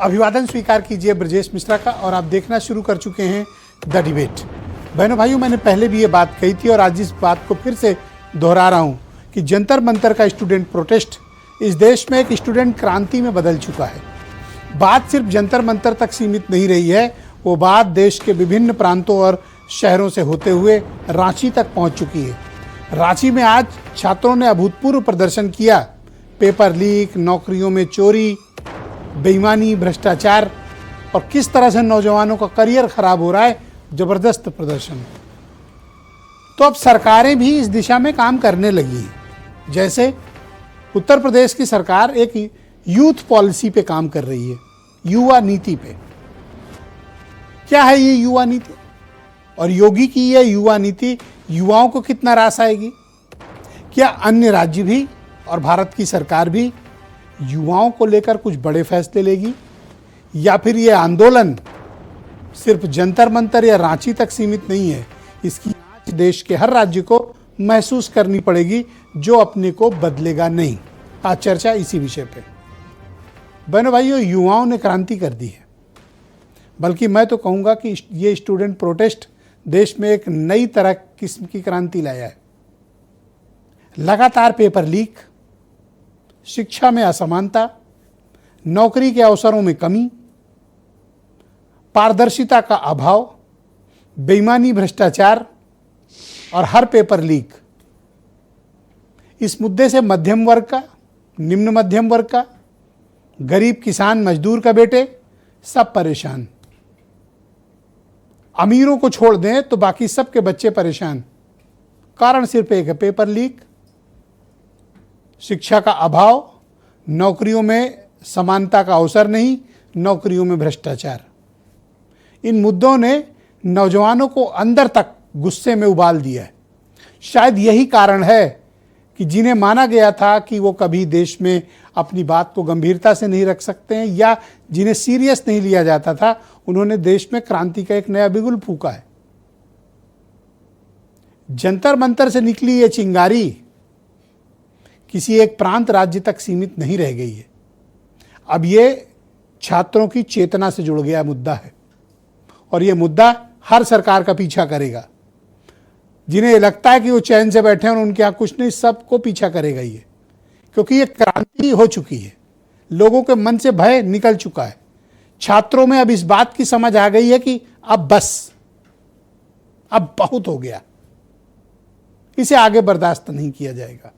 अभिवादन स्वीकार कीजिए ब्रजेश मिश्रा का और आप देखना शुरू कर चुके हैं द डिबेट। बहनों भाइयों, मैंने पहले भी ये बात कही थी और आज इस बात को फिर से दोहरा रहा हूँ कि जंतर मंतर का स्टूडेंट प्रोटेस्ट इस देश में एक स्टूडेंट क्रांति में बदल चुका है। बात सिर्फ जंतर मंतर तक सीमित नहीं रही है, वो बात देश के विभिन्न प्रांतों और शहरों से होते हुए रांची तक पहुँच चुकी है। रांची में आज छात्रों ने अभूतपूर्व प्रदर्शन किया। पेपर लीक, नौकरियों में चोरी, बेईमानी, भ्रष्टाचार और किस तरह से नौजवानों का करियर खराब हो रहा है, जबरदस्त प्रदर्शन। तो अब सरकारें भी इस दिशा में काम करने लगी हैं। जैसे उत्तर प्रदेश की सरकार एक यूथ पॉलिसी पे काम कर रही है, युवा नीति पे। क्या है ये युवा नीति और योगी की यह युवा नीति युवाओं को कितना रास आएगी? क्या अन्य राज्य भी और भारत की सरकार भी युवाओं को लेकर कुछ बड़े फैसले लेगी, या फिर ये आंदोलन सिर्फ जंतर मंतर या रांची तक सीमित नहीं है? इसकी आंच देश के हर राज्य को महसूस करनी पड़ेगी, जो अपने को बदलेगा नहीं। आज चर्चा इसी विषय पे। बहनों भाइयों, युवाओं ने क्रांति कर दी है, बल्कि मैं तो कहूँगा कि ये स्टूडेंट प्रोटेस्ट देश में एक नई तरह किस्म की क्रांति लाया है। लगातार पेपर लीक, शिक्षा में असमानता, नौकरी के अवसरों में कमी, पारदर्शिता का अभाव, बेईमानी, भ्रष्टाचार और हर पेपर लीक। इस मुद्दे से मध्यम वर्ग का, निम्न मध्यम वर्ग का, गरीब किसान मजदूर का बेटे सब परेशान। अमीरों को छोड़ दें तो बाकी सबके बच्चे परेशान। कारण सिर्फ एक है, पेपर लीक, शिक्षा का अभाव, नौकरियों में समानता का अवसर नहीं, नौकरियों में भ्रष्टाचार। इन मुद्दों ने नौजवानों को अंदर तक गुस्से में उबाल दिया है। शायद यही कारण है कि जिन्हें माना गया था कि वो कभी देश में अपनी बात को गंभीरता से नहीं रख सकते हैं या जिन्हें सीरियस नहीं लिया जाता था, उन्होंने देश में क्रांति का एक नया बिगुल फूंका है। जंतर मंतर से निकली ये चिंगारी किसी एक प्रांत राज्य तक सीमित नहीं रह गई है। अब ये छात्रों की चेतना से जुड़ गया मुद्दा है और ये मुद्दा हर सरकार का पीछा करेगा। जिन्हें लगता है कि वो चैन से बैठे हैं और उनके यहाँ कुछ नहीं, सबको पीछा करेगा ये, क्योंकि ये क्रांति हो चुकी है। लोगों के मन से भय निकल चुका है। छात्रों में अब इस बात की समझ आ गई है कि अब बस, अब बहुत हो गया, इसे आगे बर्दाश्त नहीं किया जाएगा,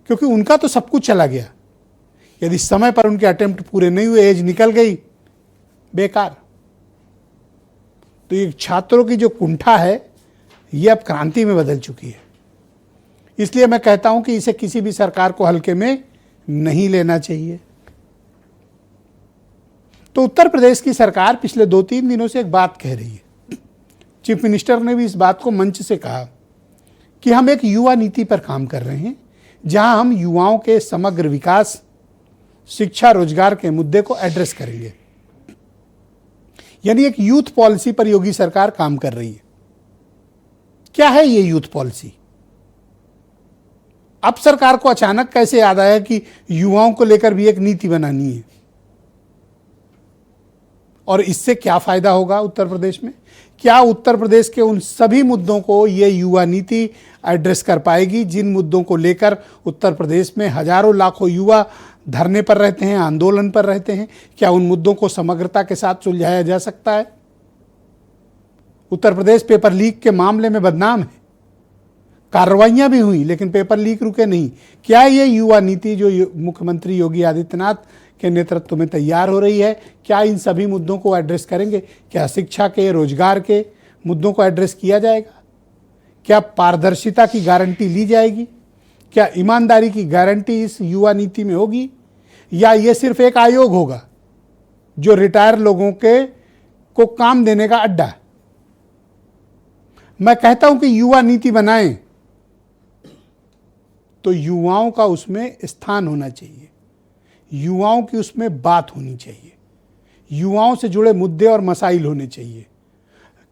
क्योंकि उनका तो सब कुछ चला गया। यदि समय पर उनके अटेम्प्ट पूरे नहीं हुए, एज निकल गई, बेकार। तो ये छात्रों की जो कुंठा है, ये अब क्रांति में बदल चुकी है। इसलिए मैं कहता हूं कि इसे किसी भी सरकार को हल्के में नहीं लेना चाहिए। तो उत्तर प्रदेश की सरकार पिछले 2-3 दिनों से एक बात कह रही है। चीफ मिनिस्टर ने भी इस बात को मंच से कहा कि हम एक युवा नीति पर काम कर रहे हैं, जहां हम युवाओं के समग्र विकास, शिक्षा, रोजगार के मुद्दे को एड्रेस करेंगे। यानी एक यूथ पॉलिसी पर योगी सरकार काम कर रही है। क्या है ये यूथ पॉलिसी? अब सरकार को अचानक कैसे याद आया कि युवाओं को लेकर भी एक नीति बनानी है? और इससे क्या फायदा होगा उत्तर प्रदेश में? क्या उत्तर प्रदेश के उन सभी मुद्दों को ये युवा नीति एड्रेस कर पाएगी जिन मुद्दों को लेकर उत्तर प्रदेश में हजारों लाखों युवा धरने पर रहते हैं, आंदोलन पर रहते हैं? क्या उन मुद्दों को समग्रता के साथ सुलझाया जा सकता है? उत्तर प्रदेश पेपर लीक के मामले में बदनाम है। कार्रवाइयां भी हुई, लेकिन पेपर लीक रुके नहीं। क्या ये युवा नीति जो मुख्यमंत्री योगी आदित्यनाथ के नेतृत्व में तैयार हो रही है, क्या इन सभी मुद्दों को एड्रेस करेंगे? क्या शिक्षा के, रोजगार के मुद्दों को एड्रेस किया जाएगा? क्या पारदर्शिता की गारंटी ली जाएगी? क्या ईमानदारी की गारंटी इस युवा नीति में होगी, या ये सिर्फ एक आयोग होगा जो रिटायर लोगों के को काम देने का अड्डा है? मैं कहता हूं कि युवा नीति बनाएं तो युवाओं का उसमें स्थान होना चाहिए, युवाओं की उसमें बात होनी चाहिए, युवाओं से जुड़े मुद्दे और मसाइल होने चाहिए।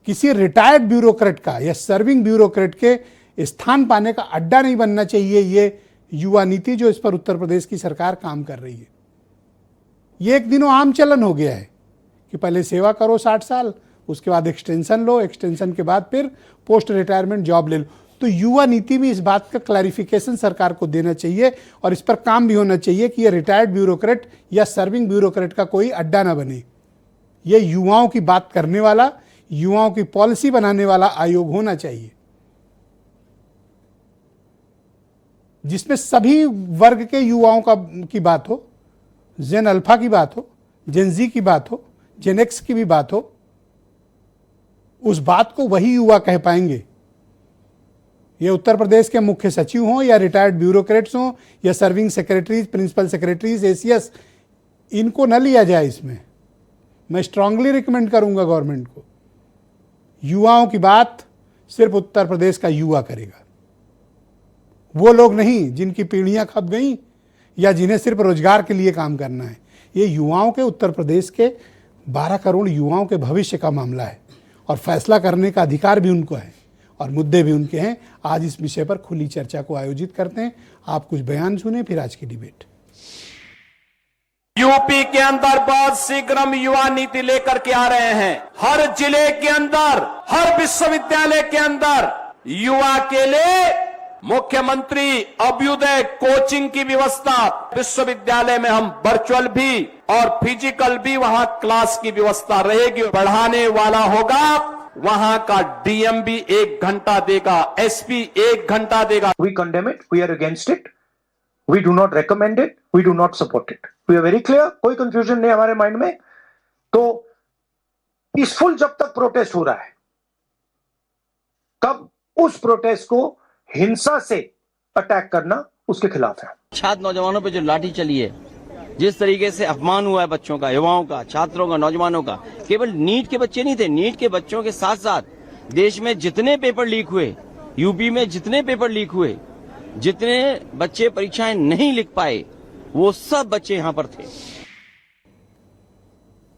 किसी रिटायर्ड ब्यूरोक्रेट का या सर्विंग ब्यूरोक्रेट के स्थान पाने का अड्डा नहीं बनना चाहिए ये युवा नीति जो इस पर उत्तर प्रदेश की सरकार काम कर रही है। ये एक दिनों आम चलन हो गया है कि पहले सेवा करो 60 साल, उसके बाद एक्सटेंशन लो, एक्सटेंशन के बाद फिर पोस्ट रिटायरमेंट जॉब ले लो। तो युवा नीति में इस बात का क्लैरिफिकेशन सरकार को देना चाहिए और इस पर काम भी होना चाहिए कि ये रिटायर्ड ब्यूरोक्रेट या सर्विंग ब्यूरोक्रेट का कोई अड्डा ना बने। ये युवाओं की बात करने वाला, युवाओं की पॉलिसी बनाने वाला आयोग होना चाहिए, जिसमें सभी वर्ग के युवाओं की बात हो, जेन अल्फा की बात हो, जेन जी की बात हो, जेन एक्स की भी बात हो। उस बात को वही युवा कह पाएंगे। ये उत्तर प्रदेश के मुख्य सचिव हों या रिटायर्ड ब्यूरोक्रेट्स हों या serving secretaries, principal secretaries, ACS, इनको न लिया जाए इसमें। मैं स्ट्रांगली रिकमेंड करूंगा गवर्नमेंट को, युवाओं की बात सिर्फ उत्तर प्रदेश का युवा करेगा। वो लोग नहीं जिनकी पीढ़ियां खप गई या जिन्हें सिर्फ रोजगार के लिए काम करना है। ये युवाओं के, उत्तर प्रदेश के 12 करोड़ युवाओं के भविष्य का मामला है और फैसला करने का अधिकार भी उनको है और मुद्दे भी उनके हैं। आज इस विषय पर खुली चर्चा को आयोजित करते हैं। आप कुछ बयान सुने, फिर आज की डिबेट। यूपी के अंदर बहुत शीघ्र हम युवा नीति लेकर के आ रहे हैं। हर जिले के अंदर, हर विश्वविद्यालय के अंदर युवा के लिए मुख्यमंत्री अभ्युदय कोचिंग की व्यवस्था, विश्वविद्यालय में हम वर्चुअल भी और फिजिकल भी वहां क्लास की व्यवस्था रहेगी। पढ़ाने वाला होगा वहां का डीएम भी 1 घंटा देगा, एसपी 1 घंटा देगा। We condemn it, we are against it, we do not recommend it, we do not support it. We are very clear, कोई कंफ्यूजन नहीं हमारे माइंड में। तो पीसफुल जब तक प्रोटेस्ट हो रहा है, तब उस प्रोटेस्ट को हिंसा से अटैक करना उसके खिलाफ है। छात्र नौजवानों पे जो लाठी चली है, जिस तरीके से अपमान हुआ है बच्चों का, युवाओं का, छात्रों का, नौजवानों का, केवल नीट के बच्चे नहीं थे, नीट के बच्चों के साथ साथ देश में जितने पेपर लीक हुए, यूपी में जितने पेपर लीक हुए, जितने बच्चे परीक्षाएं नहीं लिख पाए, वो सब बच्चे यहां पर थे।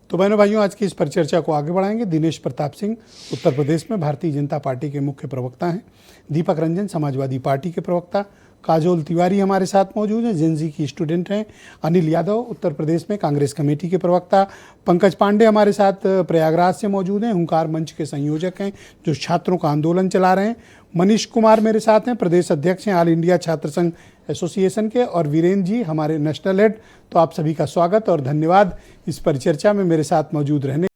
तो बहनों भाइयों, आज की इस परिचर्चा को आगे बढ़ाएंगे। दिनेश प्रताप सिंह उत्तर प्रदेश में भारतीय जनता पार्टी के मुख्य प्रवक्ता हैं। दीपक रंजन समाजवादी पार्टी के प्रवक्ता। काजोल तिवारी हमारे साथ मौजूद हैं, जेनजी की स्टूडेंट हैं। अनिल यादव उत्तर प्रदेश में कांग्रेस कमेटी के प्रवक्ता। पंकज पांडे हमारे साथ प्रयागराज से मौजूद हैं, हुंकार मंच के संयोजक हैं जो छात्रों का आंदोलन चला रहे हैं। मनीष कुमार मेरे साथ हैं, प्रदेश अध्यक्ष हैं ऑल इंडिया छात्र संघ एसोसिएशन के। और वीरेंद्र जी हमारे नेशनल हेड। तो आप सभी का स्वागत और धन्यवाद इस परिचर्चा में मेरे साथ मौजूद रहने